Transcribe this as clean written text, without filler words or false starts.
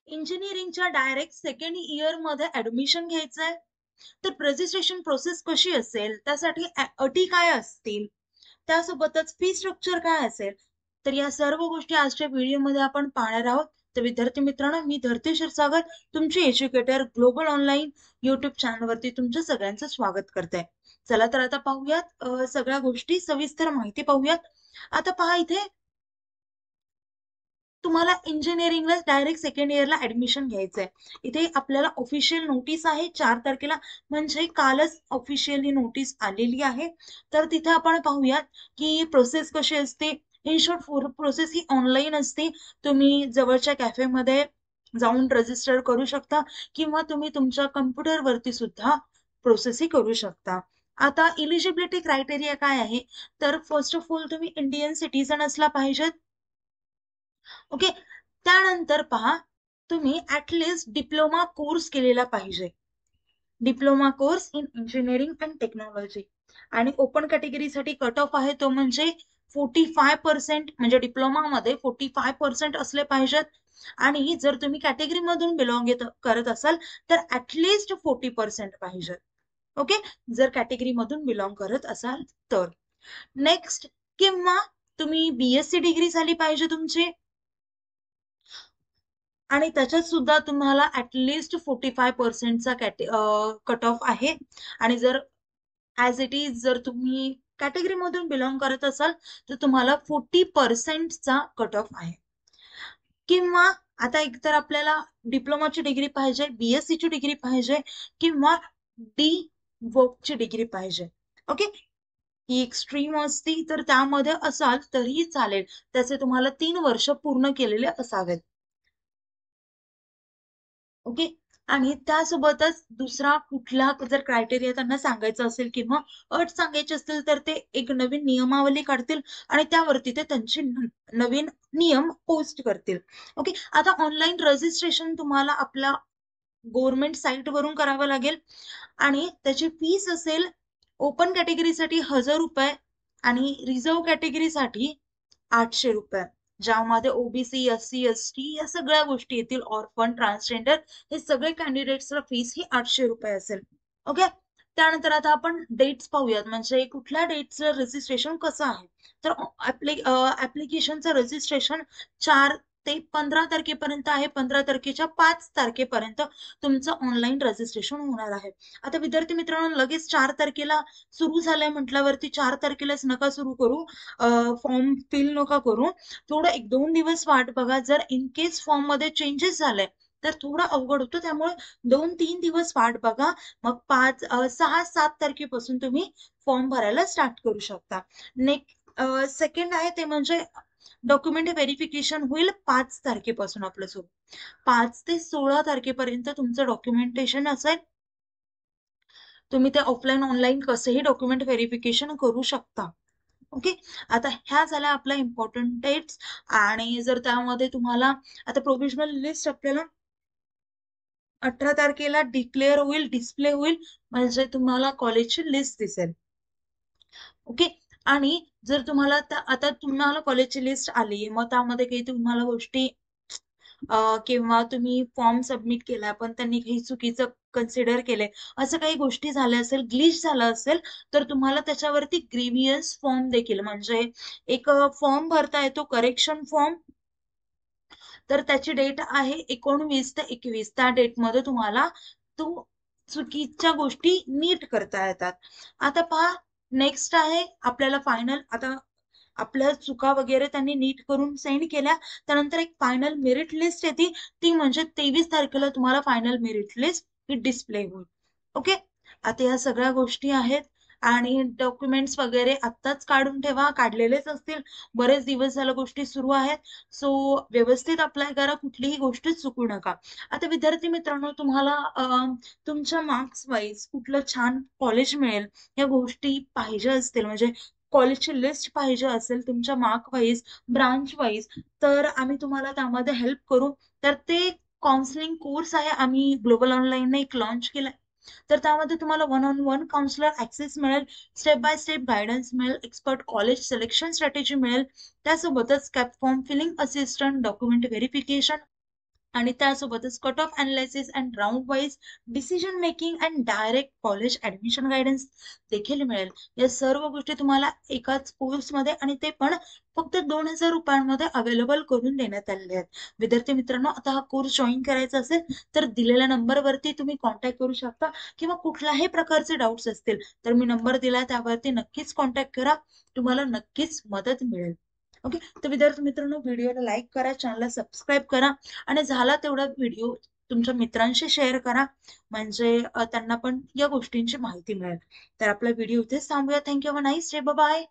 इंजिनिअरिंगच्या direct second year मध्ये admission घ्यायचंय, तर रजिस्ट्रेशन प्रोसेस कशी असेल, त्यासाठी अटी काय असतील, त्यासोबतच फी स्ट्रक्चर काय असेल, तर या सर्व गोष्टी आजच्या व्हिडिओमध्ये आपण पाहणार आहोत. तर विद्यार्थी मित्रांनो, मी धरती क्षीरसागर, तुमची एज्युकेटर ग्लोबल ऑनलाईन युट्यूब चॅनलवरती तुमच्या सगळ्यांचं स्वागत करते. चला तर आता पाहूयात सगळ्या गोष्टी, सविस्तर माहिती पाहूयात. आता पहा, इथे तुम्हाला इंजिनिअरिंगला डायरेक्ट सेकंड इयरला ऍडमिशन घ्यायचंय. इथे आपल्याला ऑफिशियल नोटीस आहे 4 तारखेला, म्हणजे कालच ऑफिशियली नोटीस आलेली आहे. तर तिथे आपण पाहूयात की प्रोसेस कशी असते. In short, process he online असते. तुम्ही जवळच्या कॅफेमध्ये जाऊन रजिस्टर करू शकता, किंवा तुम्ही तुमच्या कम्प्युटरवरती सुद्धा प्रोसेस ही करू शकता. आता इलिजिबिलिटी क्रायटेरिया काय आहे, तर फर्स्ट ऑफ ऑल तुम्ही इंडियन सिटीजन असला पाहिजेत. ओके. त्यानंतर पहा, तुम्ही ऍटलिस्ट डिप्लोमा कोर्स केलेला पाहिजे. Diploma course in engineering and technology. आणि ओपन कॅटेगरीसाठी कट ऑफ आहे तो म्हणजे 45%, म्हणजे डिप्लोमामध्ये 45% असले पाहिजेत. आणि जर तुम्ही कॅटेगरी मधून बिलॉंग करत असाल तर ऍटलिस्ट 40% पाहिजे. ओके, जर कॅटेगरी मधून बिलॉंग करत असाल तर. नेक्स्ट, किंवा तुम्ही बीएससी डिग्री झाली पाहिजे तुमची, आणि त्याच्यात सुद्धा तुम्हाला ऍटलिस्ट 45%चा कट ऑफ आहे. आणि जर ऍज इट इज जर तुम्ही कॅटेगरी मधून बिलॉंग करत असाल तर तुम्हाला 40%चा कट ऑफ आहे. किंवा आता एकतर आपल्याला डिप्लोमाची डिग्री पाहिजे, बीएससी ची डिग्री पाहिजे, किंवा डी वोकची डिग्री पाहिजे. ओके, ही एक स्ट्रीम असती, तर त्यामध्ये असाल तरीही चालेल. त्याचे तुम्हाला 3 वर्ष पूर्ण केलेले असावेत. ओके. आणि त्यासोबतच दुसरा कुठला जर क्रायटेरिया त्यांना सांगायचा असेल किंवा अट सांगायची असतील तर ते एक नवीन नियमावली काढतील आणि त्यावरती ते त्यांचे नवीन नियम पोस्ट करतील. ओके. आता ऑनलाईन रजिस्ट्रेशन तुम्हाला आपल्या गव्हर्नमेंट साईट वरून करावं लागेल, आणि त्याची फीस असेल ओपन कॅटेगरीसाठी 1000 रुपये आणि रिझर्व कॅटेगरीसाठी 800 रुपये, ज्यामध्ये ओबीसी, एससी, एसटी या सगळ्या गोष्टी येतील. ऑर्फन, ट्रान्सजेंडर हे सगळे कॅन्डिडेट्सला फीस ही 800 रुपये असेल. ओके. त्यानंतर आता आपण डेट्स पाहूयात, म्हणजे कुठल्या डेटचं रजिस्ट्रेशन कसं आहे. तर ऍप्लिकेशनचं रजिस्ट्रेशन 4 ते 15 तारखेपर्यंत आहे. 15 तारखेच्या 5 तारखेपर्यंत तुमचं ऑनलाईन रजिस्ट्रेशन होणार आहे. आता विद्यार्थी मित्रांनो, लगेच 4 तारखेला सुरू झालंय म्हटल्यावरती 4 तारखेलाच नका सुरू करू, फॉर्म फिल नका करू. थोडं 1-2 दिवस वाट बघा. जर इन केस फॉर्म मध्ये चेंजेस झाले तर थोडा अवघड होतो, त्यामुळे 2-3 दिवस वाट बघा. मग 6-7 तारखेपासून तुम्ही फॉर्म भरायला स्टार्ट करू शकता. नेक्स्ट सेकंड आहे ते म्हणजे डॉक्युमेंट व्हेरिफिकेशन होईल 5 तारखेपासून आपलं सुरू. 5 ते 16 तारखेपर्यंत तुमचं डॉक्युमेंटेशन असेल. तुम्ही ते ऑफलाईन ऑनलाईन कसंही डॉक्युमेंट व्हेरिफिकेशन करू शकता. ओके. आता ह्या झाल्या आपल्या इम्पॉर्टंट डेट्स. आणि जर त्यामध्ये तुम्हाला आता प्रोव्हिजनल लिस्ट आपल्याला 18 तारखेला डिक्लेअर होईल, डिस्प्ले होईल, म्हणजे तुम्हाला कॉलेजची लिस्ट दिसेल. ओके. आणि जर तुम्हाला आता तुम्हाला कॉलेजची लिस्ट आली, मग त्यामध्ये काही तुम्हाला गोष्टी किंवा तुम्ही फॉर्म सबमिट केला पण त्यांनी काही चुकीचं कन्सिडर केलंय, असं काही गोष्टी झाल्या असेल, ग्लिच झालं असेल, तर तुम्हाला त्याच्यावरती ग्रीव्हियस फॉर्म देखील, म्हणजे एक फॉर्म भरता येतो, करेक्शन फॉर्म. तर त्याची डेट आहे 19 ते 21. त्या डेटमध्ये तुम्हाला तो चुकीच्या गोष्टी नीट करता येतात. आता पहा, नेक्स्ट आहे आपल्याला फायनल. आता आपल्या चुका वगैरे त्यांनी नीट करून सेंड केल्या, त्यानंतर एक फायनल मेरिट लिस्ट येते. ती म्हणजे 23 तारखेला तुम्हाला फायनल मेरिट लिस्ट ही डिस्प्ले होईल. ओके. आता या सगळ्या गोष्टी आहेत. आणि डॉक्युमेंट्स वगैरे आत्ताच काढून ठेवा, काढलेलेच असतील. बरेच दिवस झालं गोष्टी सुरू आहेत. सो व्यवस्थित अप्लाय करा, कुठलीही गोष्ट चुकू नका. आता विद्यार्थी मित्रांनो, तुम्हाला तुमच्या मार्क्स वाईज कुठलं छान कॉलेज मिळेल या गोष्टी पाहिजे असतील, म्हणजे कॉलेजची लिस्ट पाहिजे असेल तुमच्या मार्क वाईज, ब्रांच वाईज, तर आम्ही तुम्हाला त्यामध्ये हेल्प करू. तर ते काउन्सिलिंग कोर्स आहे, आम्ही ग्लोबल ऑनलाईनने एक लॉन्च केलाय. तर त्यामध्ये तुम्हाला 1-on-1 काउन्सिलर ऍक्सेस मिळेल, स्टेप बाय स्टेप गायडन्स मिळेल, एक्सपर्ट कॉलेज सिलेक्शन स्ट्रॅटेजी मिळेल, त्यासोबतच CAP form filling assistant, document verification, आणि त्यासोबतच cut off analysis and round wise decision making and direct college admission guidance देखील मिळेल. या सर्व गोष्टी तुम्हाला एकाच कोर्समध्ये आणि ते पण फक्त 2,000 रुपयांमध्ये अवेलेबल करून देण्यात आलेले आहेत. विद्यार्थी मित्रांनो, आता हा कोर्स जॉईन करायचा असेल तर दिलेल्या नंबरवरती तुम्ही कॉन्टॅक्ट करू शकता, किंवा कुठल्याही प्रकारचे डाऊट्स असतील तर मी नंबर दिला त्यावरती नक्कीच कॉन्टॅक्ट करा, तुम्हाला नक्कीच मदत मिळेल. ओके, तर विद्यार्थी मित्रांनो, व्हिडिओला लाईक करा, चॅनलला सबस्क्राईब करा आणि झाला तेवढा व्हिडिओ तुमच्या मित्रांशी शेअर करा, म्हणजे त्यांना पण या गोष्टींची माहिती मिळेल. तर आपला व्हिडिओ इथेच थांबूया. Thank you. Have a nice day. Bye.